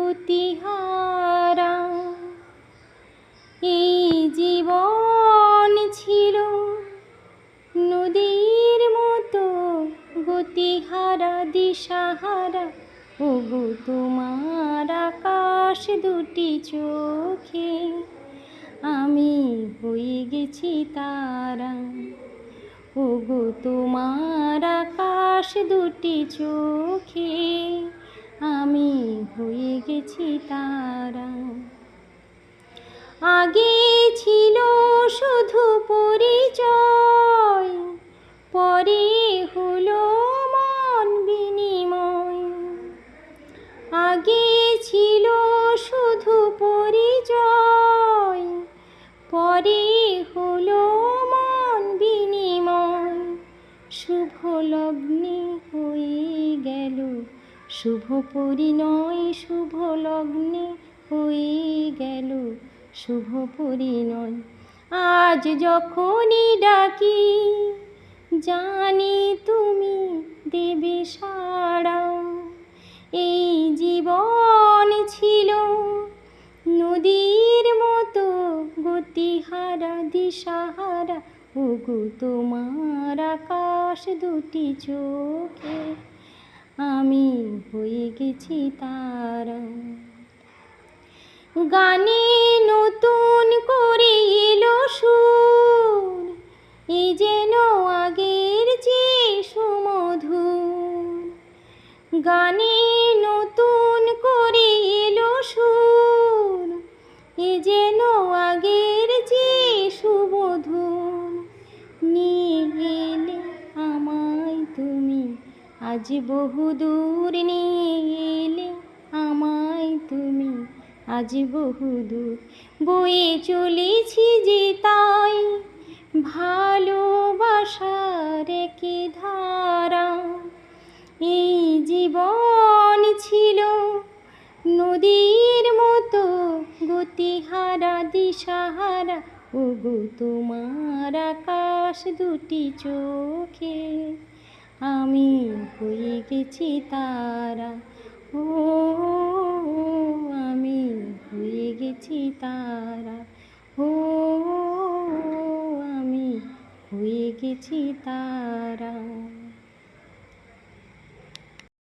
গতিহারা। এই জীবন ছিল নদীর মতো গতিহারা দিশাহারা। ওগো তোমার আকাশ দুটি চোখে আমি হয়ে গেছি তারা। ওগো তোমার আকাশ দুটি চোখে আমি হয়ে গেছি তারা। আগে ছিল শুধু পরিচয়, পরে হলো মন বিনিময়। আগে ছিল শুধু পরিচয়, পরে হলো মন বিনিময়। শুভ লগ্নে হয়ে গেল শুভ পরিণয়, শুভ লগ্নে হয়ে গেল শুভ পরিণয়। আজ যখনই ডাকি জানি তুমি দেবে সাড়া। এই জীবন ছিল নদীর মতো গতিহারা দিশাহারা। ওগো তোমার আকাশ দুটি চোখে আমি হয়ে গেছি তারা। গানে নতুন করে এলো সুর, এ যেন আগের চেয়ে সুমধুর। গানে নতুন করে এলো সুর, এ যেন আগের চেয়ে সুমধুর। নিয়ে এলে আমায় তুমি আজ বহুদূর, নিয়ে এলে আমায় তুমি আজ বহুদূর। বয়ে চলেছি যে তাই ভালোবাসার একে ধারা। এই জীবন ছিল নদীর মতো গতিহারা দিশাহারা। ওগো তোমার আকাশ দুটি চোখে আমি হয়ে গেছি তারা। ও আমি হয়ে গেছি তারা। ও আমি হয়ে গেছি তারা।